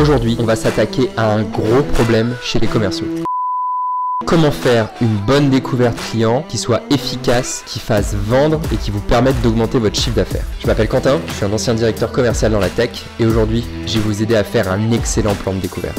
Aujourd'hui, on va s'attaquer à un gros problème chez les commerciaux. Comment faire une bonne découverte client qui soit efficace, qui fasse vendre et qui vous permette d'augmenter votre chiffre d'affaires. Je m'appelle Quentin, je suis un ancien directeur commercial dans la tech et aujourd'hui, je vais vous aider à faire un excellent plan de découverte.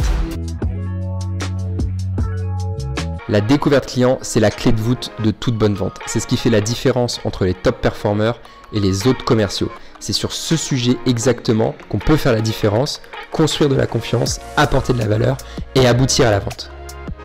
La découverte client, c'est la clé de voûte de toute bonne vente. C'est ce qui fait la différence entre les top performers et les autres commerciaux. C'est sur ce sujet exactement qu'on peut faire la différence, construire de la confiance, apporter de la valeur et aboutir à la vente.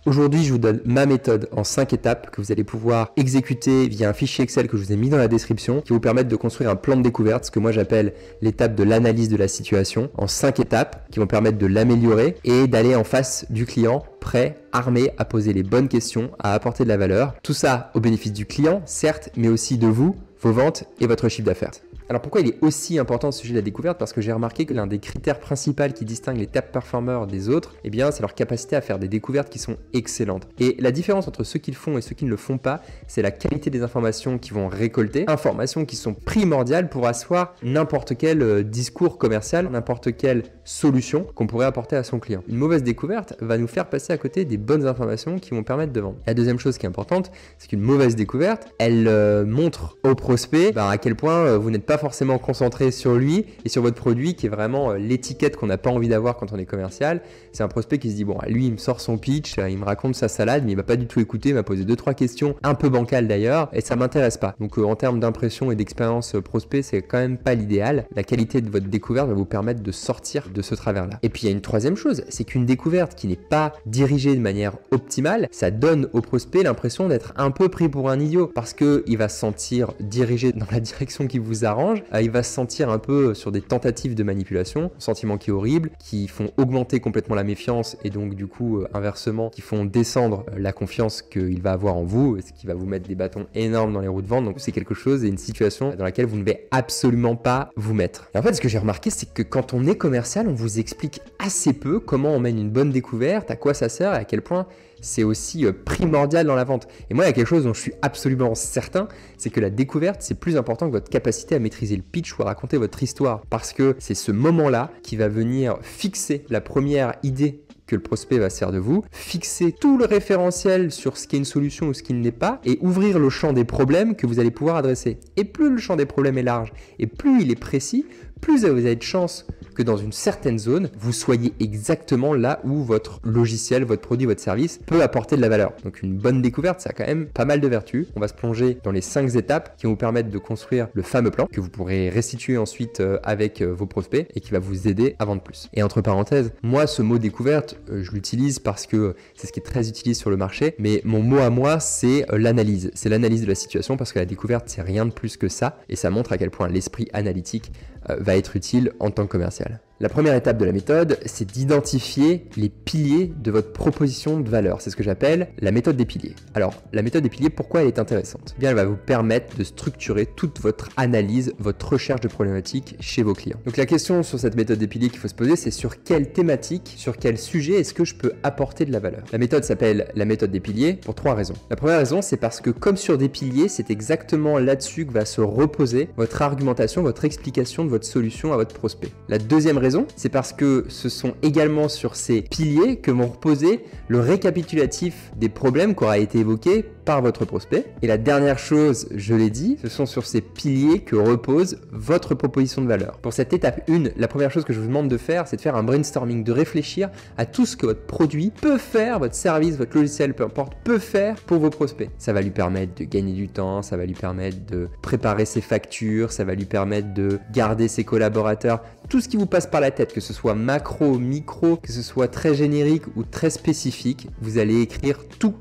Aujourd'hui, je vous donne ma méthode en 5 étapes que vous allez pouvoir exécuter via un fichier Excel que je vous ai mis dans la description qui vous permettent de construire un plan de découverte, ce que moi j'appelle l'étape de l'analyse de la situation, en 5 étapes qui vont permettre de l'améliorer et d'aller en face du client prêt, armé à poser les bonnes questions, à apporter de la valeur. Tout ça au bénéfice du client, certes, mais aussi de vous, vos ventes et votre chiffre d'affaires. Alors pourquoi il est aussi important ce sujet de la découverte? Parce que j'ai remarqué que l'un des critères principaux qui distingue les top performers des autres, eh bien, c'est leur capacité à faire des découvertes qui sont excellentes. Et la différence entre ceux qui le font et ceux qui ne le font pas, c'est la qualité des informations qu'ils vont récolter, informations qui sont primordiales pour asseoir n'importe quel discours commercial, n'importe quelle solution qu'on pourrait apporter à son client. Une mauvaise découverte va nous faire passer à côté des bonnes informations qui vont permettre de vendre. La deuxième chose qui est importante, c'est qu'une mauvaise découverte, elle montre au prospect à quel point vous n'êtes pas forcément concentré sur lui et sur votre produit qui est vraiment l'étiquette qu'on n'a pas envie d'avoir quand on est commercial. C'est un prospect qui se dit bon, lui il me sort son pitch, il me raconte sa salade mais il va pas du tout écouter, il m'a posé 2-3 questions un peu bancales d'ailleurs et ça m'intéresse pas. Donc en termes d'impression et d'expérience prospect, c'est quand même pas l'idéal. La qualité de votre découverte va vous permettre de sortir de ce travers-là. Et puis il y a une troisième chose, c'est qu'une découverte qui n'est pas dirigée de manière optimale, ça donne au prospect l'impression d'être un peu pris pour un idiot parce que il va se sentir dirigé dans la direction qui vous arrange. Il va se sentir un peu sur des tentatives de manipulation, un sentiment qui est horrible, qui font augmenter complètement la méfiance et donc du coup inversement qui font descendre la confiance qu'il va avoir en vous, ce qui va vous mettre des bâtons énormes dans les roues de vente. Donc c'est quelque chose et une situation dans laquelle vous ne devez absolument pas vous mettre. Et en fait ce que j'ai remarqué c'est que quand on est commercial, on vous explique assez peu comment on mène une bonne découverte, à quoi ça sert et à quel point c'est aussi primordial dans la vente. Et moi, il y a quelque chose dont je suis absolument certain, c'est que la découverte, c'est plus important que votre capacité à maîtriser le pitch ou à raconter votre histoire. Parce que c'est ce moment-là qui va venir fixer la première idée que le prospect va se faire de vous, fixer tout le référentiel sur ce qui est une solution ou ce qui ne l'est pas et ouvrir le champ des problèmes que vous allez pouvoir adresser. Et plus le champ des problèmes est large et plus il est précis, plus vous avez de chance que dans une certaine zone, vous soyez exactement là où votre logiciel, votre produit, votre service peut apporter de la valeur. Donc une bonne découverte, ça a quand même pas mal de vertus. On va se plonger dans les 5 étapes qui vont vous permettre de construire le fameux plan que vous pourrez restituer ensuite avec vos prospects et qui va vous aider à vendre plus. Et entre parenthèses, moi ce mot découverte, je l'utilise parce que c'est ce qui est très utilisé sur le marché, mais mon mot à moi c'est l'analyse. C'est l'analyse de la situation parce que la découverte c'est rien de plus que ça et ça montre à quel point l'esprit analytique va être utile en tant que commercial. La première étape de la méthode, c'est d'identifier les piliers de votre proposition de valeur. C'est ce que j'appelle la méthode des piliers. Alors, la méthode des piliers, pourquoi elle est intéressante? Eh bien, elle va vous permettre de structurer toute votre analyse, votre recherche de problématiques chez vos clients. Donc, la question sur cette méthode des piliers qu'il faut se poser, c'est sur quelle thématique, sur quel sujet est-ce que je peux apporter de la valeur? La méthode s'appelle la méthode des piliers pour 3 raisons. La première raison, c'est parce que comme sur des piliers, c'est exactement là-dessus que va se reposer votre argumentation, votre explication de votre solution à votre prospect. La deuxième raison, c'est parce que ce sont également sur ces piliers que vont reposer le récapitulatif des problèmes qui aura été évoqué par votre prospect. Et la dernière chose, je l'ai dit, ce sont sur ces piliers que repose votre proposition de valeur. Pour cette étape 1, la première chose que je vous demande de faire, c'est de faire un brainstorming, de réfléchir à tout ce que votre produit peut faire, votre service, votre logiciel, peu importe, peut faire pour vos prospects. Ça va lui permettre de gagner du temps, ça va lui permettre de préparer ses factures, ça va lui permettre de garder ses collaborateurs, tout ce qui vous passe par la tête, que ce soit macro, micro, que ce soit très générique ou très spécifique, vous allez écrire tout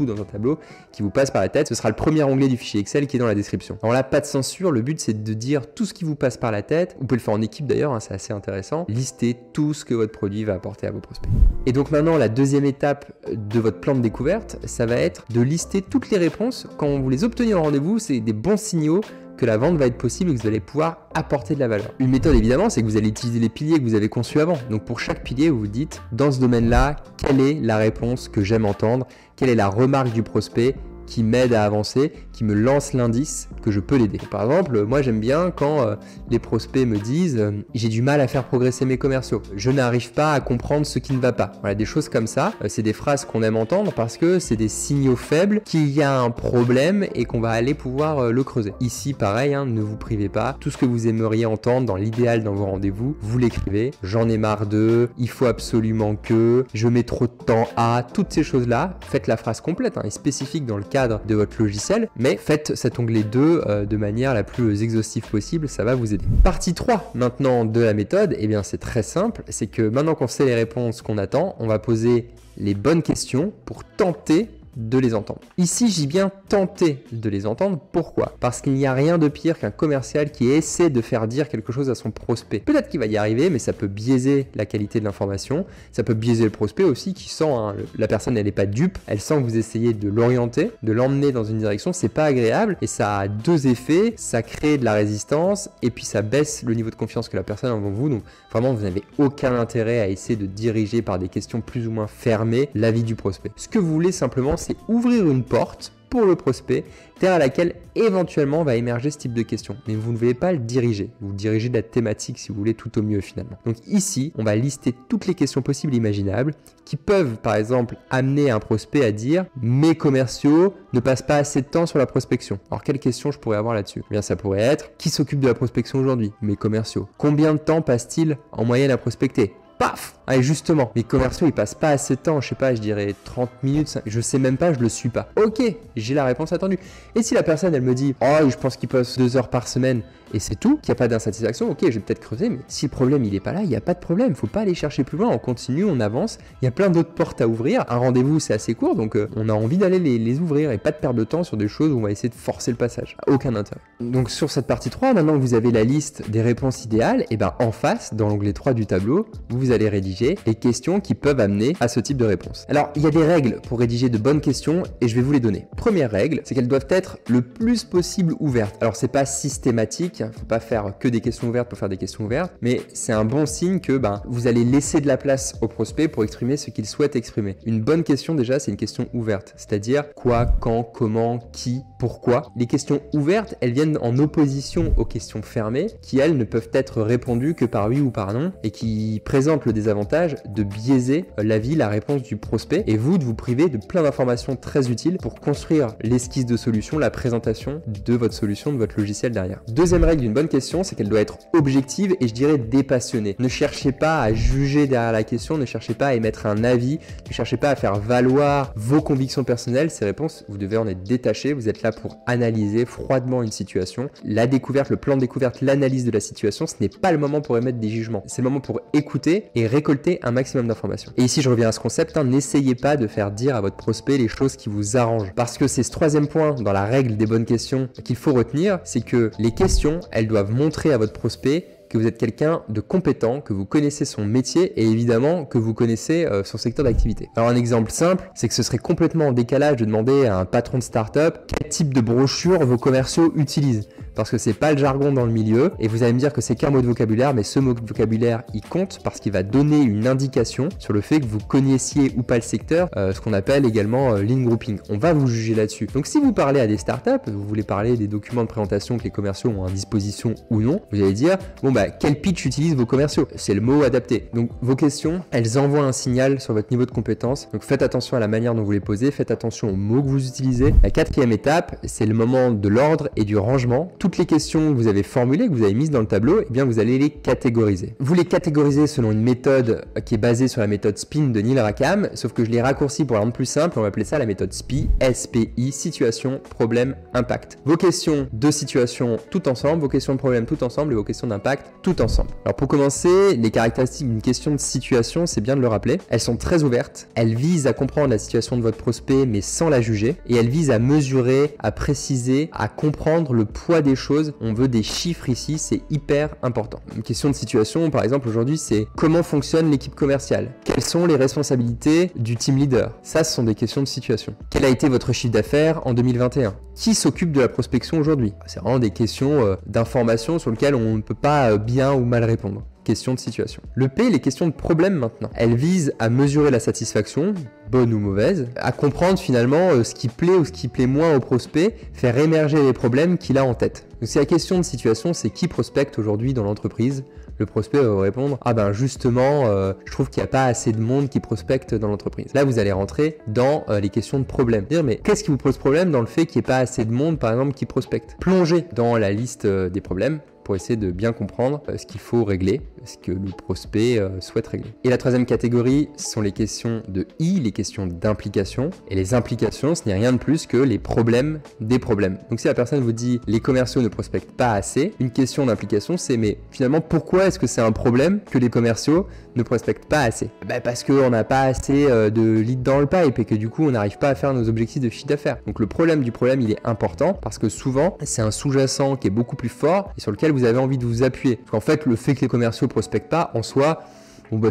dans un tableau qui vous passe par la tête. Ce sera le premier onglet du fichier Excel qui est dans la description. Alors là, pas de censure, le but c'est de dire tout ce qui vous passe par la tête. Vous pouvez le faire en équipe d'ailleurs, c'est assez intéressant. Listez tout ce que votre produit va apporter à vos prospects. Et donc maintenant, la deuxième étape de votre plan de découverte, ça va être de lister toutes les réponses. Quand vous les obtenez en rendez-vous, c'est des bons signaux que la vente va être possible et que vous allez pouvoir apporter de la valeur. Une méthode évidemment, c'est que vous allez utiliser les piliers que vous avez conçus avant. Donc pour chaque pilier, vous vous dites, dans ce domaine-là, quelle est la réponse que j'aime entendre? Quelle est la remarque du prospect qui m'aide à avancer, qui me lance l'indice que je peux l'aider. Par exemple, moi j'aime bien quand les prospects me disent j'ai du mal à faire progresser mes commerciaux, je n'arrive pas à comprendre ce qui ne va pas. Voilà, des choses comme ça, c'est des phrases qu'on aime entendre parce que c'est des signaux faibles qu'il y a un problème et qu'on va aller pouvoir le creuser. Ici pareil, ne vous privez pas, tout ce que vous aimeriez entendre dans l'idéal dans vos rendez-vous, vous l'écrivez. J'en ai marre d'eux, il faut absolument que, je mets trop de temps à, toutes ces choses-là, faites la phrase complète et spécifique dans le cadre de votre logiciel, mais faites cet onglet 2 de manière la plus exhaustive possible, ça va vous aider. Partie 3 maintenant de la méthode, eh bien c'est très simple, c'est que maintenant qu'on sait les réponses qu'on attend, on va poser les bonnes questions pour tenter de les entendre. Ici, j'ai bien tenté de les entendre. Pourquoi? Parce qu'il n'y a rien de pire qu'un commercial qui essaie de faire dire quelque chose à son prospect. Peut-être qu'il va y arriver, mais ça peut biaiser la qualité de l'information. Ça peut biaiser le prospect aussi qui sent, la personne elle n'est pas dupe, elle sent que vous essayez de l'orienter, de l'emmener dans une direction. C'est pas agréable et ça a deux effets. Ça crée de la résistance et puis ça baisse le niveau de confiance que la personne a en vous. Donc vraiment, vous n'avez aucun intérêt à essayer de diriger par des questions plus ou moins fermées l'avis du prospect. Ce que vous voulez simplement, c'est ouvrir une porte pour le prospect derrière laquelle éventuellement va émerger ce type de questions. Mais vous ne voulez pas le diriger. Vous dirigez de la thématique si vous voulez tout au mieux finalement. Donc ici, on va lister toutes les questions possibles et imaginables qui peuvent par exemple amener un prospect à dire « mes commerciaux ne passent pas assez de temps sur la prospection ». Alors quelles questions je pourrais avoir là-dessus? Eh bien ça pourrait être « qui s'occupe de la prospection aujourd'hui? Mes commerciaux. Combien de temps passe-t-il en moyenne à prospecter ?» Paf! Allez, justement, mes commerciaux, ils passent pas assez de temps, je sais pas, je dirais 30 minutes, je sais même pas, je le suis pas. Ok, j'ai la réponse attendue. Et si la personne, elle me dit, oh, je pense qu'il passe 2 heures par semaine, et c'est tout, qu'il n'y a pas d'insatisfaction, ok, je vais peut-être creuser, mais si le problème, il est pas là, il n'y a pas de problème, faut pas aller chercher plus loin, on continue, on avance, il y a plein d'autres portes à ouvrir, un rendez-vous, c'est assez court, donc on a envie d'aller les ouvrir et pas de perdre de temps sur des choses où on va essayer de forcer le passage. Aucun intérêt. Donc sur cette partie 3, maintenant que vous avez la liste des réponses idéales, et ben en face, dans l'onglet 3 du tableau, vous allez rédiger les questions qui peuvent amener à ce type de réponse. Alors, il y a des règles pour rédiger de bonnes questions et je vais vous les donner. Première règle, c'est qu'elles doivent être le plus possible ouvertes. Alors, c'est pas systématique, faut pas faire que des questions ouvertes pour faire des questions ouvertes, mais c'est un bon signe que vous allez laisser de la place au prospect pour exprimer ce qu'il souhaite exprimer. Une bonne question déjà, c'est une question ouverte, c'est-à-dire quoi, quand, comment, qui, pourquoi. Les questions ouvertes, elles viennent en opposition aux questions fermées qui, elles, ne peuvent être répondues que par oui ou par non et qui présentent le désavantage de biaiser l'avis, la réponse du prospect et vous de vous priver de plein d'informations très utiles pour construire l'esquisse de solution, la présentation de votre solution, de votre logiciel derrière. Deuxième règle d'une bonne question, c'est qu'elle doit être objective et je dirais dépassionnée. Ne cherchez pas à juger derrière la question, ne cherchez pas à émettre un avis, ne cherchez pas à faire valoir vos convictions personnelles. Ces réponses, vous devez en être détaché, vous êtes là pour analyser froidement une situation. La découverte, le plan de découverte, l'analyse de la situation, ce n'est pas le moment pour émettre des jugements. C'est le moment pour écouter et récolter un maximum d'informations. Et ici, je reviens à ce concept, n'essayez pas de faire dire à votre prospect les choses qui vous arrangent. Parce que c'est ce troisième point dans la règle des bonnes questions qu'il faut retenir, c'est que les questions, elles doivent montrer à votre prospect que vous êtes quelqu'un de compétent, que vous connaissez son métier et évidemment que vous connaissez son secteur d'activité. Alors un exemple simple, c'est que ce serait complètement en décalage de demander à un patron de start-up quel type de brochure vos commerciaux utilisent. Parce que c'est pas le jargon dans le milieu et vous allez me dire que c'est qu'un mot de vocabulaire, mais ce mot de vocabulaire il compte parce qu'il va donner une indication sur le fait que vous connaissiez ou pas le secteur, ce qu'on appelle également lean grouping. On va vous juger là-dessus. Donc si vous parlez à des startups, vous voulez parler des documents de présentation que les commerciaux ont à disposition ou non, vous allez dire bon quel pitch utilisent vos commerciaux? C'est le mot adapté. Donc vos questions, elles envoient un signal sur votre niveau de compétence. Donc faites attention à la manière dont vous les posez, faites attention aux mots que vous utilisez. La quatrième étape, c'est le moment de l'ordre et du rangement. Toutes les questions que vous avez formulées, que vous avez mises dans le tableau, eh bien vous allez les catégoriser. Vous les catégorisez selon une méthode qui est basée sur la méthode SPIN de Neil Rackham, sauf que je l'ai raccourci pour la rendre plus simple, on va appeler ça la méthode SPI, S-P-I, situation, problème, impact. Vos questions de situation tout ensemble, vos questions de problème tout ensemble et vos questions d'impact tout ensemble. Alors pour commencer, les caractéristiques d'une question de situation, c'est bien de le rappeler, elles sont très ouvertes, elles visent à comprendre la situation de votre prospect mais sans la juger et elles visent à mesurer, à préciser, à comprendre le poids des choses. On veut des chiffres ici, c'est hyper important. Une question de situation, par exemple, aujourd'hui, c'est comment fonctionne l'équipe commerciale? Quelles sont les responsabilités du team leader? Ça, ce sont des questions de situation. Quel a été votre chiffre d'affaires en 2021? Qui s'occupe de la prospection aujourd'hui? C'est vraiment des questions d'information sur lesquelles on ne peut pas bien ou mal répondre. questions de situation. Le P, les questions de problème maintenant. Elles visent à mesurer la satisfaction, bonne ou mauvaise, à comprendre finalement ce qui plaît ou ce qui plaît moins au prospect, faire émerger les problèmes qu'il a en tête. Donc si la question de situation, c'est qui prospecte aujourd'hui dans l'entreprise, le prospect va vous répondre « Ah ben justement, je trouve qu'il n'y a pas assez de monde qui prospecte dans l'entreprise. » Là, vous allez rentrer dans les questions de problème. Dire « Mais qu'est-ce qui vous pose problème dans le fait qu'il n'y ait pas assez de monde, par exemple, qui prospecte ?» Plongez dans la liste des problèmes pour essayer de bien comprendre ce qu'il faut régler, ce que le prospect souhaite régler. Et la troisième catégorie, ce sont les questions de I, les questions d'implication. Et les implications, ce n'est rien de plus que les problèmes des problèmes. Donc si la personne vous dit « les commerciaux ne prospectent pas assez », une question d'implication, c'est « mais finalement, pourquoi est-ce que c'est un problème que les commerciaux ne prospectent pas assez ?» Parce qu'on n'a pas assez de leads dans le pipe et que du coup, on n'arrive pas à faire nos objectifs de chiffre d'affaires. Donc le problème du problème, il est important parce que souvent, c'est un sous-jacent qui est beaucoup plus fort et sur lequel vous avez envie de vous appuyer. Parce qu'en fait, le fait que les commerciaux prospectent pas, en soi,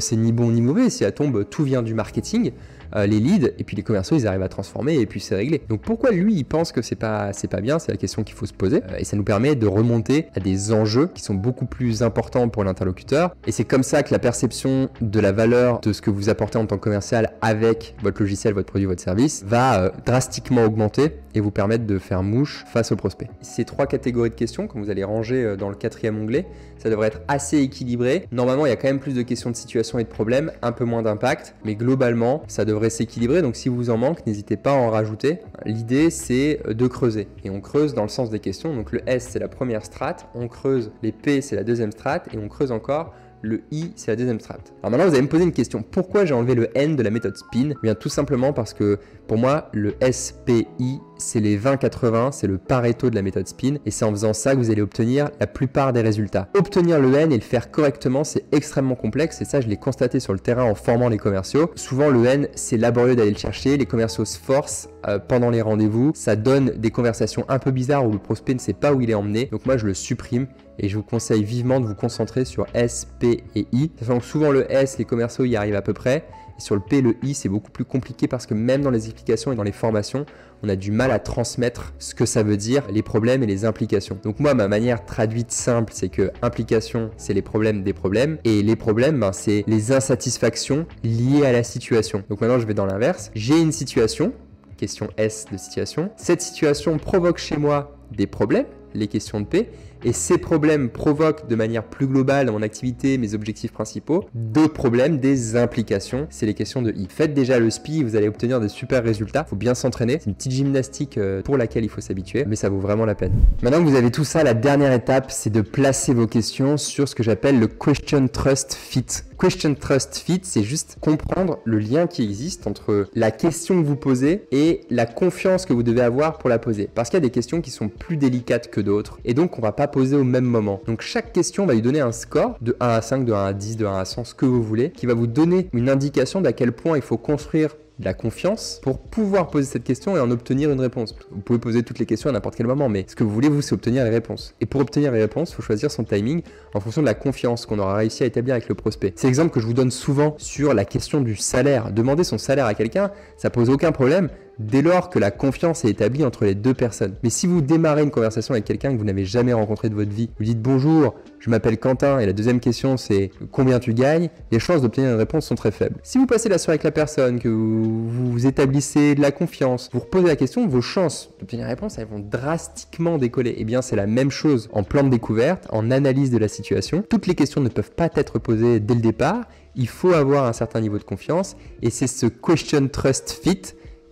c'est ni bon ni mauvais. Si ça tombe, tout vient du marketing, les leads, et puis les commerciaux, ils arrivent à transformer et puis c'est réglé. Donc pourquoi lui, il pense que c'est pas bien, c'est la question qu'il faut se poser. Et ça nous permet de remonter à des enjeux qui sont beaucoup plus importants pour l'interlocuteur. Et c'est comme ça que la perception de la valeur de ce que vous apportez en tant que commercial avec votre logiciel, votre produit, votre service va drastiquement augmenter et vous permettre de faire mouche face au prospect. Ces trois catégories de questions, quand vous allez ranger dans le 4e onglet, ça devrait être assez équilibré. Normalement, il y a quand même plus de questions de situation et de problèmes, un peu moins d'impact, mais globalement, ça devrait s'équilibrer. Donc si vous en manque, n'hésitez pas à en rajouter. L'idée, c'est de creuser. Et on creuse dans le sens des questions. Donc le S, c'est la première strate. On creuse. Les P, c'est la deuxième strate. Et on creuse encore. Le I, c'est la deuxième strate. Alors maintenant, vous allez me poser une question. Pourquoi j'ai enlevé le N de la méthode SPIN ? Eh bien, tout simplement parce que pour moi, le SPI, c'est les 20-80, c'est le Pareto de la méthode SPIN. Et c'est en faisant ça que vous allez obtenir la plupart des résultats. Obtenir le N et le faire correctement, c'est extrêmement complexe. Et ça, je l'ai constaté sur le terrain en formant les commerciaux. Souvent, le N, c'est laborieux d'aller le chercher. Les commerciaux se forcent pendant les rendez-vous. Ça donne des conversations un peu bizarres où le prospect ne sait pas où il est emmené. Donc moi, je le supprime. Et je vous conseille vivement de vous concentrer sur S, P et I. Sachant que souvent le S, les commerciaux y arrivent à peu près. Et sur le P et le I, c'est beaucoup plus compliqué parce que même dans les explications et dans les formations, on a du mal à transmettre ce que ça veut dire, les problèmes et les implications. Donc moi, ma manière traduite simple, c'est que implication, c'est les problèmes des problèmes. Et les problèmes, c'est les insatisfactions liées à la situation. Donc maintenant, je vais dans l'inverse. J'ai une situation, question S de situation. Cette situation provoque chez moi des problèmes, les questions de P. Et ces problèmes provoquent de manière plus globale dans mon activité, mes objectifs principaux, d'autres problèmes, des implications, c'est les questions de I. Faites déjà le SPI, vous allez obtenir des super résultats. Il faut bien s'entraîner, c'est une petite gymnastique pour laquelle il faut s'habituer, mais ça vaut vraiment la peine. Maintenant que vous avez tout ça, la dernière étape, c'est de placer vos questions sur ce que j'appelle le Question Trust Fit. Question Trust Fit, c'est juste comprendre le lien qui existe entre la question que vous posez et la confiance que vous devez avoir pour la poser. Parce qu'il y a des questions qui sont plus délicates que d'autres, et donc on va pas poser au même moment. Donc chaque question va lui donner un score de 1 à 5, de 1 à 10, de 1 à 100, ce que vous voulez, qui va vous donner une indication d'à quel point il faut construire de la confiance pour pouvoir poser cette question et en obtenir une réponse. Vous pouvez poser toutes les questions à n'importe quel moment, mais ce que vous voulez, vous, c'est obtenir les réponses. Et pour obtenir les réponses, il faut choisir son timing en fonction de la confiance qu'on aura réussi à établir avec le prospect. C'est l'exemple que je vous donne souvent sur la question du salaire. Demander son salaire à quelqu'un, ça pose aucun problème dès lors que la confiance est établie entre les deux personnes. Mais si vous démarrez une conversation avec quelqu'un que vous n'avez jamais rencontré de votre vie, vous dites bonjour, je m'appelle Quentin et la deuxième question c'est combien tu gagnes, les chances d'obtenir une réponse sont très faibles. Si vous passez la soirée avec la personne, que vous établissez de la confiance, vous reposez la question, vos chances d'obtenir une réponse elles vont drastiquement décoller. Et bien c'est la même chose en plan de découverte, en analyse de la situation. Toutes les questions ne peuvent pas être posées dès le départ, il faut avoir un certain niveau de confiance et c'est ce Question Trust Fit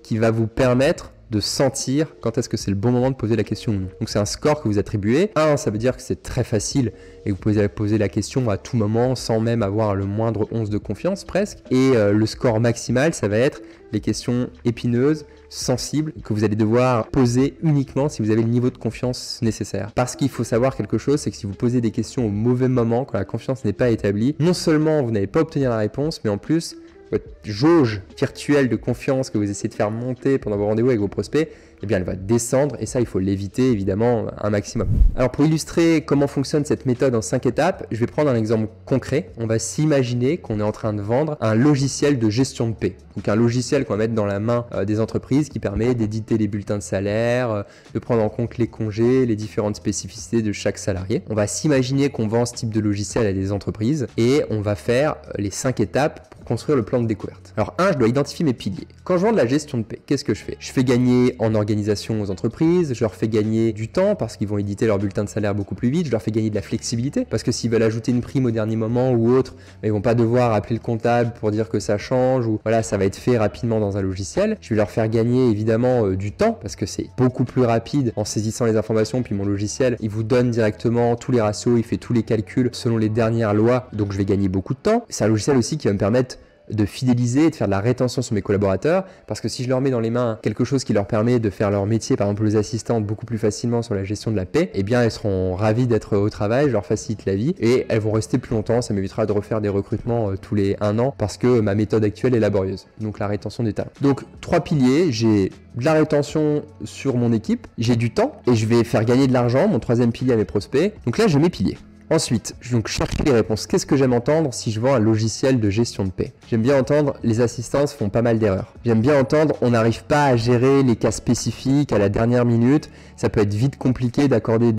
qui va vous permettre de sentir quand est-ce que c'est le bon moment de poser la question ou non. Donc c'est un score que vous attribuez. 1, ça veut dire que c'est très facile et que vous pouvez poser la question à tout moment sans même avoir le moindre once de confiance presque. Et le score maximal, ça va être les questions épineuses, sensibles, que vous allez devoir poser uniquement si vous avez le niveau de confiance nécessaire. Parce qu'il faut savoir quelque chose, c'est que si vous posez des questions au mauvais moment, quand la confiance n'est pas établie, non seulement vous n'allez pas obtenir la réponse, mais en plus, votre jauge virtuelle de confiance que vous essayez de faire monter pendant vos rendez-vous avec vos prospects, eh bien elle va descendre et ça il faut l'éviter évidemment un maximum. Alors pour illustrer comment fonctionne cette méthode en 5 étapes, je vais prendre un exemple concret. On va s'imaginer qu'on est en train de vendre un logiciel de gestion de paie. Donc un logiciel qu'on va mettre dans la main des entreprises qui permet d'éditer les bulletins de salaire, de prendre en compte les congés, les différentes spécificités de chaque salarié. On va s'imaginer qu'on vend ce type de logiciel à des entreprises et on va faire les 5 étapes pour construire le plan de découverte. Alors 1, je dois identifier mes piliers. Quand je vends de la gestion de paie, qu'est-ce que je fais? Je fais gagner en organisation aux entreprises, je leur fais gagner du temps parce qu'ils vont éditer leur bulletin de salaire beaucoup plus vite, je leur fais gagner de la flexibilité parce que s'ils veulent ajouter une prime au dernier moment ou autre, ils vont pas devoir appeler le comptable pour dire que ça change ou voilà, ça va être fait rapidement dans un logiciel. Je vais leur faire gagner évidemment du temps parce que c'est beaucoup plus rapide en saisissant les informations, puis mon logiciel, il vous donne directement tous les ratios, il fait tous les calculs selon les dernières lois, donc je vais gagner beaucoup de temps. C'est un logiciel aussi qui va me permettre de fidéliser et de faire de la rétention sur mes collaborateurs parce que si je leur mets dans les mains quelque chose qui leur permet de faire leur métier, par exemple les assistantes, beaucoup plus facilement sur la gestion de la paie, eh bien elles seront ravies d'être au travail, je leur facilite la vie et elles vont rester plus longtemps. Ça m'évitera de refaire des recrutements tous les 1 an parce que ma méthode actuelle est laborieuse, donc la rétention des talents. Donc 3 piliers, j'ai de la rétention sur mon équipe, j'ai du temps et je vais faire gagner de l'argent, mon 3e pilier à mes prospects. Donc là j'ai mes piliers. Ensuite, je vais donc chercher les réponses. Qu'est-ce que j'aime entendre si je vends un logiciel de gestion de paie? J'aime bien entendre les assistantes font pas mal d'erreurs. J'aime bien entendre on n'arrive pas à gérer les cas spécifiques à la dernière minute. Ça peut être vite compliqué d'accorder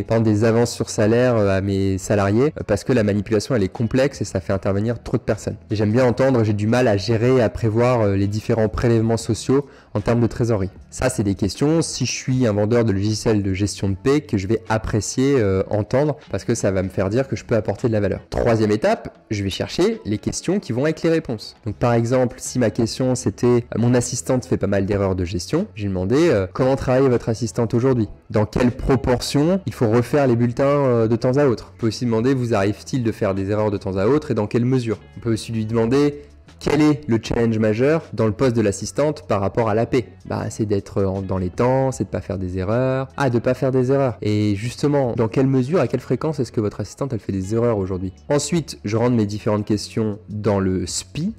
par exemple, des avances sur salaire à mes salariés parce que la manipulation elle est complexe et ça fait intervenir trop de personnes. Et j'aime bien entendre j'ai du mal à gérer et à prévoir les différents prélèvements sociaux en termes de trésorerie. Ça, c'est des questions, si je suis un vendeur de logiciels de gestion de paie, que je vais apprécier entendre parce que ça va me faire dire que je peux apporter de la valeur. 3e étape, je vais chercher les questions qui vont avec les réponses. Donc par exemple, si ma question c'était mon assistante fait pas mal d'erreurs de gestion, j'ai demandé comment travaille votre assistante aujourd'hui? Dans quelle proportion il faut refaire les bulletins de temps à autre? On peut aussi demander vous arrive-t-il de faire des erreurs de temps à autre et dans quelle mesure? On peut aussi lui demander quel est le challenge majeur dans le poste de l'assistante par rapport à la paie? C'est d'être dans les temps, c'est de pas faire des erreurs. Ah, de pas faire des erreurs. Et justement, dans quelle mesure, à quelle fréquence est-ce que votre assistante elle fait des erreurs aujourd'hui? Ensuite, je rentre mes différentes questions dans le SPI.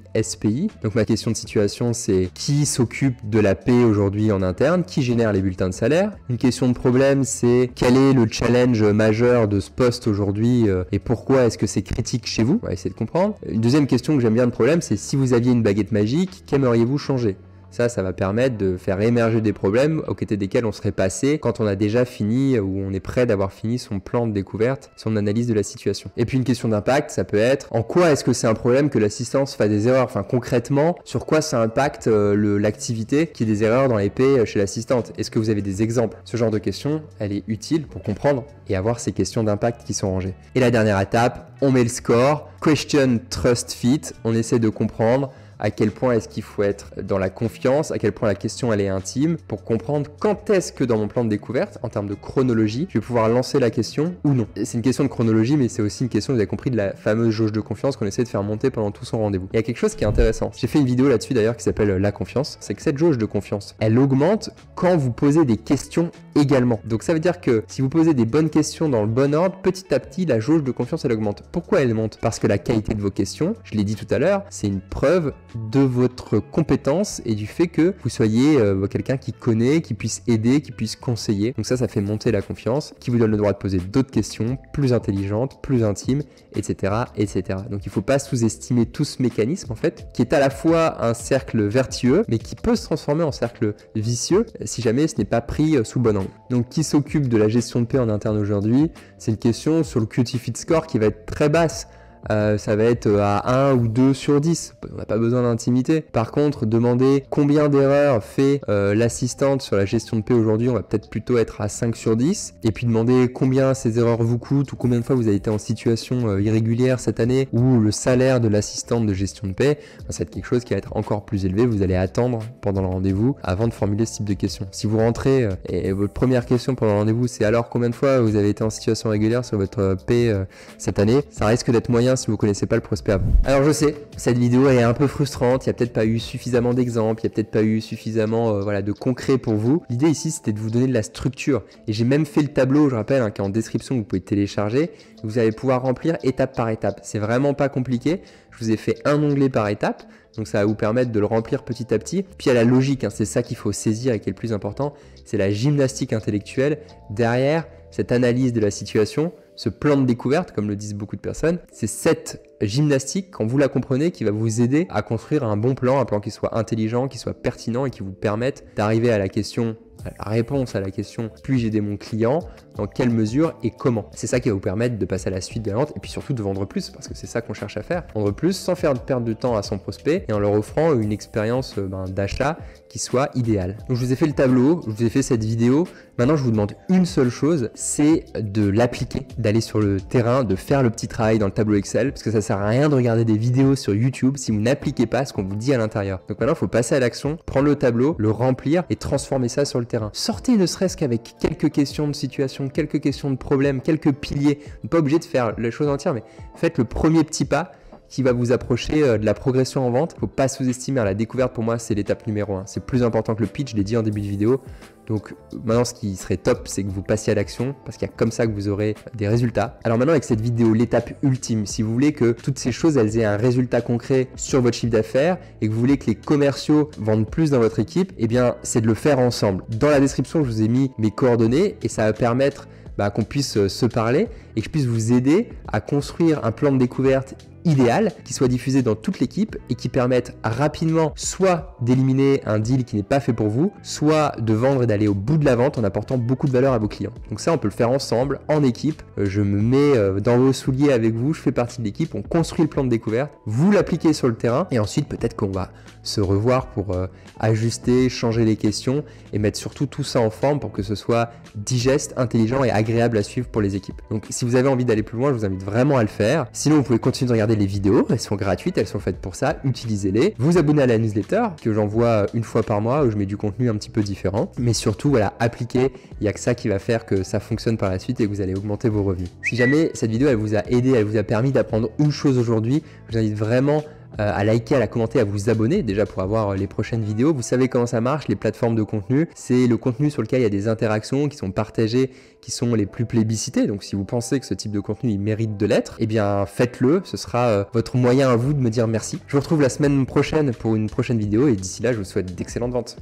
Donc ma question de situation, c'est qui s'occupe de la paie aujourd'hui en interne? Qui génère les bulletins de salaire? Une question de problème, c'est quel est le challenge majeur de ce poste aujourd'hui et pourquoi est-ce que c'est critique chez vous? On va essayer de comprendre. Une deuxième question que j'aime bien de problème, c'est si vous aviez une baguette magique, qu'aimeriez-vous changer? Ça va permettre de faire émerger des problèmes aux côtés desquels on serait passé quand on a déjà fini ou on est prêt d'avoir fini son plan de découverte, son analyse de la situation. Et puis une question d'impact, ça peut être en quoi est-ce que c'est un problème que l'assistance fasse des erreurs? Enfin concrètement, sur quoi ça impacte l'activité qui est des erreurs dans les paies chez l'assistante? Est-ce que vous avez des exemples? Ce genre de question, elle est utile pour comprendre et avoir ces questions d'impact qui sont rangées. Et la dernière étape, on met le score, question, trust, fit, on essaie de comprendre à quel point est-ce qu'il faut être dans la confiance, à quel point la question elle est intime, pour comprendre quand est-ce que dans mon plan de découverte, en termes de chronologie, je vais pouvoir lancer la question ou non. C'est une question de chronologie, mais c'est aussi une question, vous avez compris, de la fameuse jauge de confiance qu'on essaie de faire monter pendant tout son rendez-vous. Il y a quelque chose qui est intéressant. J'ai fait une vidéo là-dessus d'ailleurs qui s'appelle la confiance. C'est que cette jauge de confiance, elle augmente quand vous posez des questions également. Donc ça veut dire que si vous posez des bonnes questions dans le bon ordre, petit à petit, la jauge de confiance elle augmente. Pourquoi elle monte? Parce que la qualité de vos questions, je l'ai dit tout à l'heure, c'est une preuve de votre compétence et du fait que vous soyez quelqu'un qui connaît, qui puisse aider, qui puisse conseiller. Donc ça fait monter la confiance, qui vous donne le droit de poser d'autres questions plus intelligentes, plus intimes, etc., etc. Donc il ne faut pas sous-estimer tout ce mécanisme en fait, qui est à la fois un cercle vertueux, mais qui peut se transformer en cercle vicieux si jamais ce n'est pas pris sous le bon angle. Donc qui s'occupe de la gestion de paie en interne aujourd'hui? C'est une question sur le QT Fit Score qui va être très basse. Ça va être à 1 ou 2 sur 10. On n'a pas besoin d'intimité. Par contre, demander combien d'erreurs fait l'assistante sur la gestion de paie aujourd'hui, on va peut-être plutôt être à 5 sur 10. Et puis demander combien ces erreurs vous coûtent ou combien de fois vous avez été en situation irrégulière cette année ou le salaire de l'assistante de gestion de paie, ça va être quelque chose qui va être encore plus élevé. Vous allez attendre pendant le rendez-vous avant de formuler ce type de questions. Si vous rentrez et votre première question pendant le rendez-vous, c'est alors combien de fois vous avez été en situation régulière sur votre paie cette année, ça risque d'être moyen si vous connaissez pas le prospect avant. Alors je sais, cette vidéo est un peu frustrante, il n'y a peut-être pas eu suffisamment d'exemples, il n'y a peut-être pas eu suffisamment de concret pour vous. L'idée ici c'était de vous donner de la structure et j'ai même fait le tableau, je rappelle, qui est en description, vous pouvez télécharger, vous allez pouvoir remplir étape par étape. C'est vraiment pas compliqué, je vous ai fait un onglet par étape. Donc ça va vous permettre de le remplir petit à petit. Puis il y a la logique, hein, c'est ça qu'il faut saisir et qui est le plus important, c'est la gymnastique intellectuelle derrière cette analyse de la situation, ce plan de découverte, comme le disent beaucoup de personnes. C'est cette gymnastique, quand vous la comprenez, qui va vous aider à construire un bon plan, un plan qui soit intelligent, qui soit pertinent et qui vous permette d'arriver à la question, la réponse à la question « puis-je aider mon client ? Dans quelle mesure et comment ?» C'est ça qui va vous permettre de passer à la suite de la vente et puis surtout de vendre plus, parce que c'est ça qu'on cherche à faire. Vendre plus sans faire perdre de temps à son prospect et en leur offrant une expérience d'achat qui soit idéale. Donc je vous ai fait le tableau, je vous ai fait cette vidéo. Maintenant je vous demande une seule chose, c'est de l'appliquer, d'aller sur le terrain, de faire le petit travail dans le tableau Excel, parce que ça sert à rien de regarder des vidéos sur YouTube si vous n'appliquez pas ce qu'on vous dit à l'intérieur. Donc maintenant il faut passer à l'action, prendre le tableau, le remplir et transformer ça sur le terrain. Sortez ne serait-ce qu'avec quelques questions de situation, quelques questions de problème, quelques piliers. Vous n'êtes pas obligé de faire les choses entières, mais faites le premier petit pas qui va vous approcher de la progression en vente. Il ne faut pas sous-estimer la découverte. Pour moi, c'est l'étape numéro 1. C'est plus important que le pitch, je l'ai dit en début de vidéo. Donc maintenant, ce qui serait top, c'est que vous passiez à l'action parce qu'il y a comme ça que vous aurez des résultats. Alors maintenant, avec cette vidéo, l'étape ultime, si vous voulez que toutes ces choses, elles aient un résultat concret sur votre chiffre d'affaires et que vous voulez que les commerciaux vendent plus dans votre équipe, eh bien, c'est de le faire ensemble. Dans la description, je vous ai mis mes coordonnées et ça va permettre qu'on puisse se parler et que je puisse vous aider à construire un plan de découverte idéal qui soit diffusé dans toute l'équipe et qui permette rapidement soit d'éliminer un deal qui n'est pas fait pour vous, soit de vendre et d'aller au bout de la vente en apportant beaucoup de valeur à vos clients. Donc ça, on peut le faire ensemble, en équipe. Je me mets dans vos souliers avec vous, je fais partie de l'équipe, on construit le plan de découverte, vous l'appliquez sur le terrain et ensuite peut-être qu'on va se revoir pour ajuster, changer les questions et mettre surtout tout ça en forme pour que ce soit digeste, intelligent et agréable à suivre pour les équipes. Donc si vous avez envie d'aller plus loin, je vous invite vraiment à le faire. Sinon, vous pouvez continuer de regarder les vidéos, elles sont gratuites, elles sont faites pour ça, utilisez-les. Vous abonnez à la newsletter que j'envoie une fois par mois où je mets du contenu un petit peu différent. Mais surtout, voilà, appliquez, il n'y a que ça qui va faire que ça fonctionne par la suite et que vous allez augmenter vos revenus. Si jamais cette vidéo, elle vous a aidé, elle vous a permis d'apprendre une chose aujourd'hui, je vous invite vraiment à liker, à la commenter, à vous abonner déjà pour avoir les prochaines vidéos. Vous savez comment ça marche, les plateformes de contenu. C'est le contenu sur lequel il y a des interactions qui sont partagées, qui sont les plus plébiscités. Donc si vous pensez que ce type de contenu il mérite de l'être, eh bien faites-le. Ce sera votre moyen à vous de me dire merci. Je vous retrouve la semaine prochaine pour une prochaine vidéo et d'ici là, je vous souhaite d'excellentes ventes.